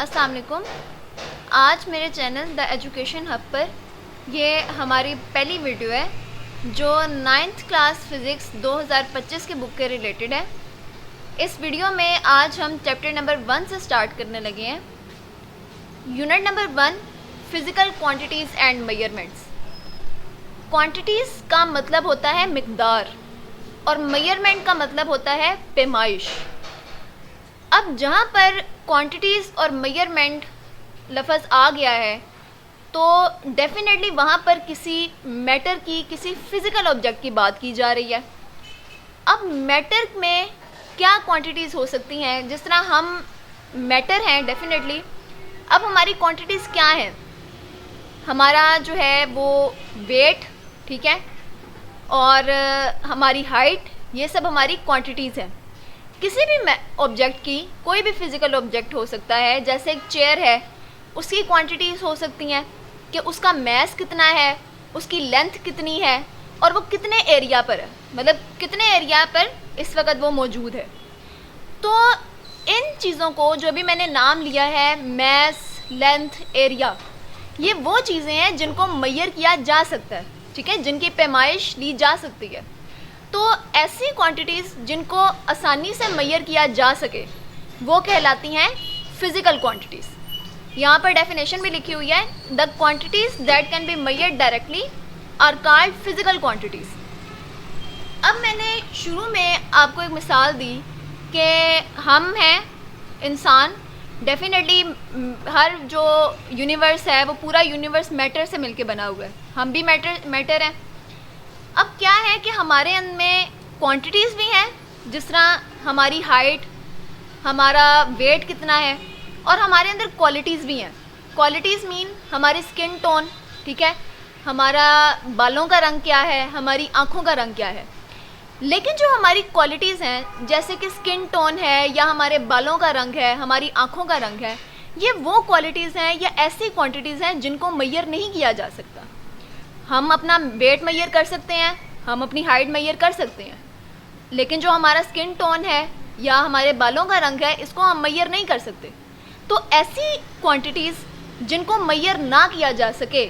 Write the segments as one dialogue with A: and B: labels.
A: अस्सलाम वालेकुम। आज मेरे चैनल द एजुकेशन हब पर ये हमारी पहली वीडियो है जो 9th क्लास फ़िज़िक्स 2025 के बुक के रिलेटेड है। इस वीडियो में आज हम चैप्टर नंबर 1 से स्टार्ट करने लगे हैं। Unit number 1 physical quantities and measurements. Quantities का मतलब होता है मिक़दार और मेजरमेंट का मतलब होता है पैमाइश। अब जहाँ पर क्वांटिटीज़ और मेजरमेंट लफ्ज़ आ गया है तो डेफिनेटली वहाँ पर किसी मैटर की, किसी फ़िज़िकल ऑब्जेक्ट की बात की जा रही है। अब मैटर में क्या क्वांटिटीज़ हो सकती हैं? जिस तरह हम मैटर हैं डेफिनेटली, अब हमारी क्वांटिटीज़ क्या हैं? हमारा जो है वो वेट, ठीक है, और हमारी हाइट, ये सब हमारी क्वांटिटीज़ हैं। किसी भी ऑब्जेक्ट की, कोई भी फिज़िकल ऑब्जेक्ट हो सकता है, जैसे एक चेयर है, उसकी क्वांटिटीज़ हो सकती हैं कि उसका मैस कितना है, उसकी लेंथ कितनी है और वो कितने एरिया पर है, मतलब कितने एरिया पर इस वक्त वो मौजूद है। तो इन चीज़ों को जो भी मैंने नाम लिया है, मैस, लेंथ, एरिया, ये वो चीज़ें हैं जिनको मेजर किया जा सकता है, ठीक है, जिनकी पैमाइश ली जा सकती है। तो ऐसी क्वांटिटीज़ जिनको आसानी से मेजर किया जा सके वो कहलाती हैं फ़िज़िकल क्वांटिटीज़। यहाँ पर डेफिनेशन भी लिखी हुई है, the quantities that can be measured directly are called physical quantities. अब मैंने शुरू में आपको एक मिसाल दी कि हम हैं इंसान, डेफिनेटली हर जो यूनिवर्स है वो पूरा यूनिवर्स मैटर से मिलके बना हुआ है, हम भी मैटर हैं। अब क्या है कि हमारे अंदर में क्वांटिटीज़ भी हैं, जिस तरह हमारी हाइट, हमारा वेट कितना है, और हमारे अंदर क्वालिटीज़ भी हैं। क्वालिटीज़ मीन हमारी स्किन टोन, ठीक है, हमारा बालों का रंग क्या है, हमारी आँखों का रंग क्या है। लेकिन जो हमारी क्वालिटीज़ हैं, जैसे कि स्किन टोन है या हमारे बालों का रंग है, हमारी आँखों का रंग है, ये वो क्वालिटीज़ हैं या ऐसी क्वांटिटीज़ हैं जिनको मेजर नहीं किया जा सकता। हम अपना वेट मेजर कर सकते हैं, हम अपनी हाइट मेजर कर सकते हैं, लेकिन जो हमारा स्किन टोन है या हमारे बालों का रंग है, इसको हम मेजर नहीं कर सकते। तो ऐसी क्वांटिटीज़ जिनको मेजर ना किया जा सके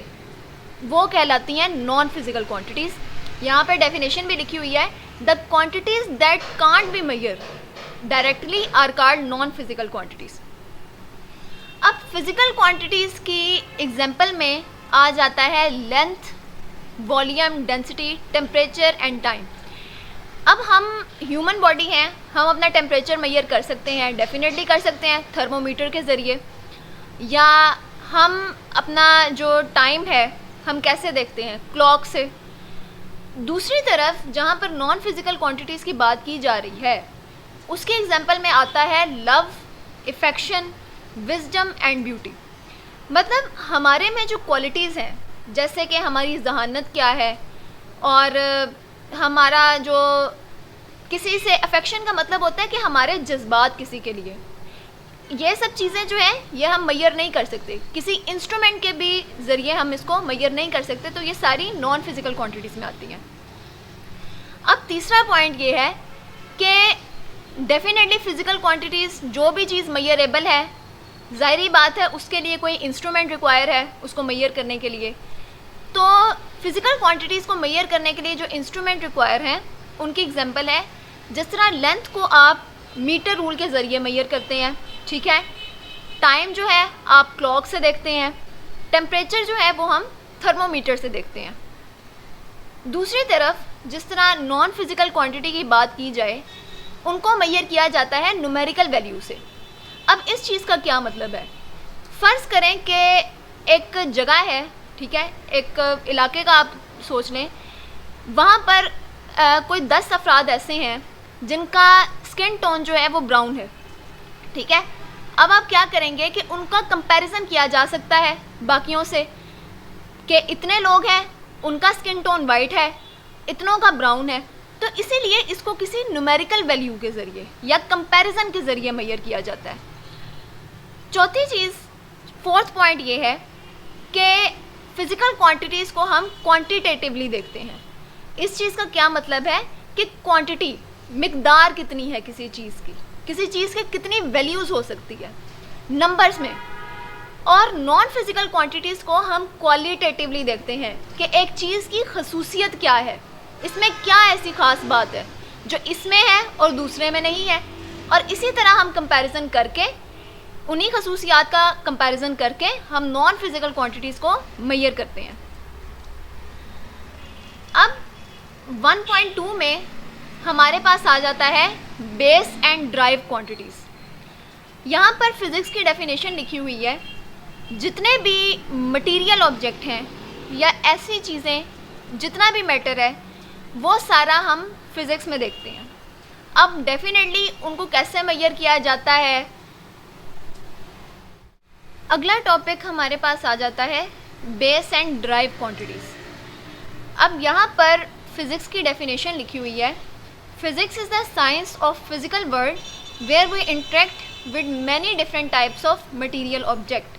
A: वो कहलाती हैं नॉन फिज़िकल क्वांटिटीज़। यहाँ पर डेफिनेशन भी लिखी हुई है, the quantities that can't be measure directly are called non physical quantities. अब फिज़िकल क्वांटिटीज़ की एग्जाम्पल में आ जाता है length, volume, density, temperature and time. अब हम ह्यूमन बॉडी हैं, हम अपना टेम्परेचर मेजर कर सकते हैं, डेफिनेटली कर सकते हैं थर्मोमीटर के ज़रिए, या हम अपना जो टाइम है हम कैसे देखते हैं, क्लॉक से। दूसरी तरफ जहाँ पर नॉन फिज़िकल क्वांटिटीज़ की बात की जा रही है उसके एग्जांपल में आता है लव, इफेक्शन, विजडम एंड ब्यूटी। मतलब हमारे में जो क्वालिटीज़ हैं, जैसे कि हमारी जहानत क्या है, और हमारा जो किसी से अफेक्शन का मतलब होता है कि हमारे जज्बात किसी के लिए, ये सब चीज़ें जो हैं ये हम मेजर नहीं कर सकते, किसी इंस्ट्रूमेंट के भी ज़रिए हम इसको मेजर नहीं कर सकते। तो ये सारी नॉन फिज़िकल क्वांटिटीज़ में आती हैं। अब तीसरा पॉइंट ये है कि डेफिनेटली फ़िज़िकल क्वांटिटीज़, जो भी चीज़ मेजरेबल है, ज़ाहिरी बात है उसके लिए कोई इंस्ट्रूमेंट रिक्वायर है उसको मेजर करने के लिए। तो फ़िज़िकल क्वांटिटीज़ को मेजर करने के लिए जो इंस्ट्रूमेंट रिक्वायर हैं उनकी एग्जांपल है, जिस तरह लेंथ को आप मीटर रूल के ज़रिए मेजर करते हैं, ठीक है, टाइम जो है आप क्लॉक से देखते हैं, टेम्परेचर जो है वो हम थर्मोमीटर से देखते हैं। दूसरी तरफ जिस तरह नॉन फिज़िकल क्वांटिटी की बात की जाए उनको मेजर किया जाता है न्यूमेरिकल वैल्यू से। अब इस चीज़ का क्या मतलब है? फ़र्ज़ करें कि एक जगह है, ठीक है, एक इलाके का आप सोच लें, वहाँ पर कोई 10 अफराद ऐसे हैं जिनका स्किन टोन जो है वो ब्राउन है, ठीक है। अब आप क्या करेंगे कि उनका कंपैरिजन किया जा सकता है बाकियों से कि इतने लोग हैं, उनका स्किन टोन वाइट है, इतनों का ब्राउन है। तो इसीलिए इसको किसी न्यूमेरिकल वैल्यू के ज़रिए या कंपैरिजन के ज़रिए मेजर किया जाता है। चौथी चीज़, फोर्थ पॉइंट ये है कि फ़िज़िकल क्वांटिटीज़ को हम क्वांटिटेटिवली देखते हैं। इस चीज़ का क्या मतलब है कि क्वांटिटी, मिक़दार कितनी है किसी चीज़ की, किसी चीज़ की कितनी वैल्यूज़ हो सकती है। नंबर्स में, और नॉन फिजिकल क्वांटिटीज़ को हम क्वालिटेटिवली देखते हैं कि एक चीज़ की खसूसियत क्या है, इसमें क्या ऐसी ख़ास बात है जो इसमें है और दूसरे में नहीं है। और इसी तरह हम कंपैरिजन करके, उन्हीं खसूसियात का कंपैरिजन करके हम नॉन फिजिकल क्वांटिटीज़ को मेजर करते हैं। अब 1.2 में हमारे पास आ जाता है बेस एंड ड्राइव क्वांटिटीज़। यहाँ पर फिज़िक्स की डेफिनेशन लिखी हुई है, जितने भी मटेरियल ऑब्जेक्ट हैं या ऐसी चीज़ें, जितना भी मैटर है, वो सारा हम फिज़िक्स में देखते हैं। अब डेफिनेटली उनको कैसे मेजर किया जाता है, अगला टॉपिक हमारे पास आ जाता है बेस एंड ड्राइव क्वांटिटीज़। अब यहाँ पर फिज़िक्स की डेफिनेशन लिखी हुई है, physics is the science of physical world where we interact with many different types of material object.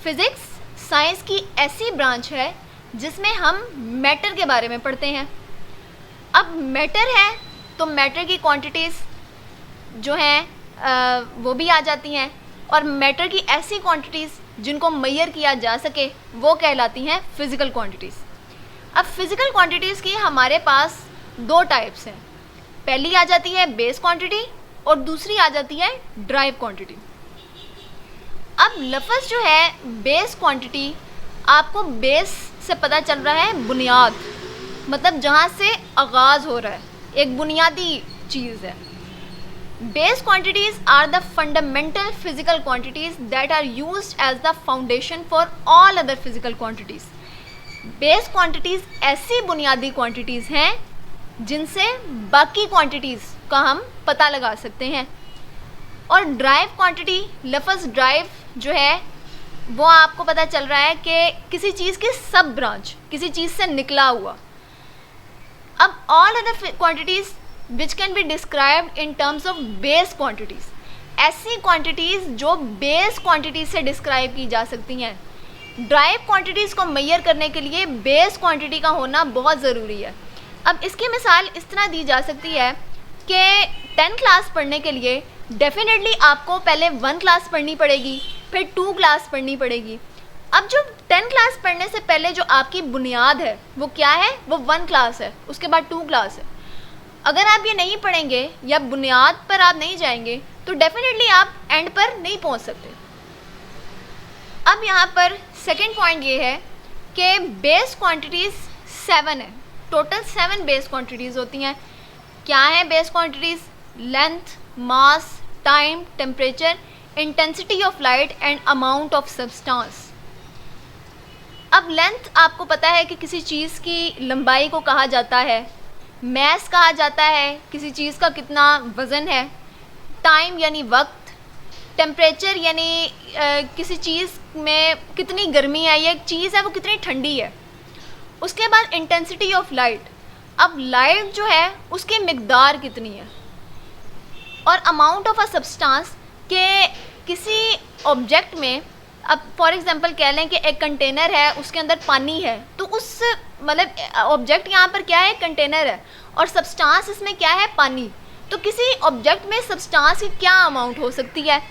A: Physics science की ऐसी ब्रांच है जिसमें हम मैटर के बारे में पढ़ते हैं। अब मैटर है तो मैटर की क्वांटिटीज़ जो हैं वो भी आ जाती हैं, और मैटर की ऐसी क्वांटिटीज़ जिनको मेजर किया जा सके वो कहलाती हैं फ़िज़िकल क्वांटिटीज़। अब फिज़िकल क्वांटिटीज़ की हमारे पास दो टाइप्स हैं, पहली आ जाती है बेस क्वांटिटी और दूसरी आ जाती है ड्राइव क्वांटिटी। अब लफ्ज़ जो है बेस क्वांटिटी, आपको बेस से पता चल रहा है बुनियाद, मतलब जहाँ से आगाज़ हो रहा है, एक बुनियादी चीज़ है। Base quantities are the fundamental physical quantities that are used as the foundation for all other physical quantities. Base quantities ऐसी बुनियादी क्वांटिटीज़ हैं जिनसे बाकी क्वांटिटीज़ का हम पता लगा सकते हैं। और ड्राइव क्वांटिटी, लफ्ज़ ड्राइव जो है वो आपको पता चल रहा है कि किसी चीज़ की सब ब्रांच, किसी चीज़ से निकला हुआ। अब all other quantities which can be described in terms of base quantities, ऐसी क्वांटिटीज़ जो बेस क्वांटिटीज़ से डिस्क्राइब की जा सकती हैं। ड्राइव क्वांटिटीज़ को मेजर करने के लिए बेस क्वांटिटी का होना बहुत ज़रूरी है। अब इसकी मिसाल इस तरह दी जा सकती है कि 10 क्लास पढ़ने के लिए डेफिनेटली आपको पहले 1 क्लास पढ़नी पड़ेगी, फिर 2 क्लास पढ़नी पड़ेगी। अब जो 10 क्लास पढ़ने से पहले जो आपकी बुनियाद है वो क्या है, वो 1 क्लास है, उसके बाद 2 क्लास है। अगर आप ये नहीं पढ़ेंगे या बुनियाद पर आप नहीं जाएंगे तो डेफिनेटली आप एंड पर नहीं पहुंच सकते। अब यहाँ पर सेकेंड पॉइंट ये है कि बेस क्वांटिटीज़ 7 है, टोटल 7 बेस क्वांटिटीज़ होती हैं। क्या है base quantities? Length, mass, time, temperature, intensity of light and amount of substance. अब लेंथ आपको पता है कि किसी चीज़ की लंबाई को कहा जाता है, मैस कहा जाता है किसी चीज़ का कितना वज़न है, टाइम यानी वक्त, टेम्परेचर यानी किसी चीज़ में कितनी गर्मी है, ये एक चीज़ है वो कितनी ठंडी है। उसके बाद इंटेंसिटी ऑफ लाइट, अब लाइट जो है उसकी मिकदार कितनी है। और अमाउंट ऑफ अ सब्सटेंस के किसी ऑब्जेक्ट में, अब फॉर एग्जांपल कह लें कि एक कंटेनर है, उसके अंदर पानी है, तो उस मतलब ऑब्जेक्ट यहाँ पर क्या है, कंटेनर है, और सब्सटेंस इसमें क्या है, पानी। तो किसी ऑब्जेक्ट में सब्सटेंस की क्या अमाउंट हो सकती है,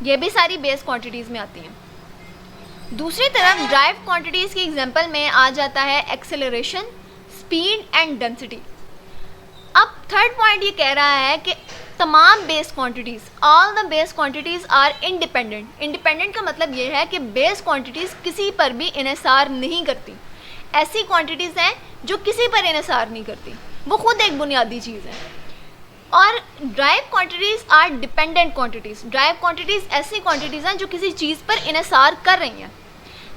A: ये भी सारी बेस क्वांटिटीज़ में आती हैं। दूसरी तरफ ड्राइव क्वांटिटीज़ की एग्जांपल में आ जाता है एक्सेलरेशन, स्पीड एंड डेंसिटी। अब थर्ड पॉइंट ये कह रहा है कि तमाम base quantities, all the base quantities are independent. Independent का मतलब ये है कि बेस क्वांटिटीज़ किसी पर भी इन्हिसार नहीं करती। ऐसी क्वांटिटीज़ हैं जो किसी पर इन्हिसार नहीं करती, वो खुद एक बुनियादी चीज़ है। और derived quantities are dependent quantities. Derived quantities ऐसी क्वांटिटीज़ हैं जो किसी चीज़ पर इन्हिसार कर रही हैं।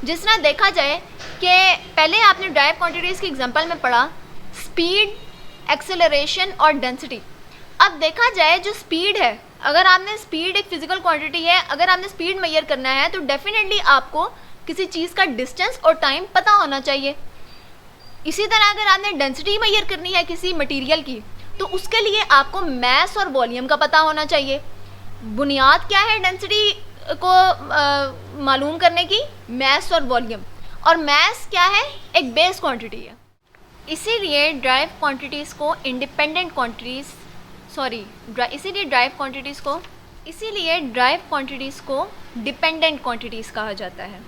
A: जिस तरह देखा जाए कि पहले आपने ड्राइव क्वांटिटीज़ की एग्जांपल में पढ़ा स्पीड, एक्सेलरेशन और डेंसिटी। अब देखा जाए जो स्पीड है, अगर आपने स्पीड एक फिज़िकल क्वांटिटी है, अगर आपने स्पीड मेजर करना है तो डेफिनेटली आपको किसी चीज़ का डिस्टेंस और टाइम पता होना चाहिए। इसी तरह अगर आपने डेंसिटी मेजर करनी है किसी मटेरियल की तो उसके लिए आपको मैस और वॉल्यूम का पता होना चाहिए। बुनियाद क्या है डेंसिटी को मालूम करने की? मैस और वॉल्यूम। और मैस क्या है? एक बेस क्वांटिटी है। इसीलिए ड्राइव क्वांटिटीज़ को इंडिपेंडेंट क्वांटिटीज़, इसीलिए ड्राइव क्वांटिटीज़ को इसीलिए ड्राइव क्वांटिटीज़ को डिपेंडेंट क्वांटिटीज़ कहा जाता है।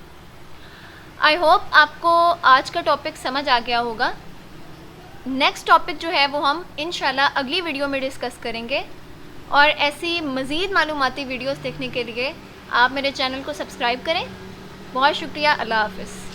A: आई होप आपको आज का टॉपिक समझ आ गया होगा। नेक्स्ट टॉपिक जो है वो हम इंशाल्लाह अगली वीडियो में डिस्कस करेंगे, और ऐसी मज़ीद मालूमाती वीडियोस देखने के लिए आप मेरे चैनल को सब्सक्राइब करें। बहुत शुक्रिया। अल्लाह हाफ़िज़।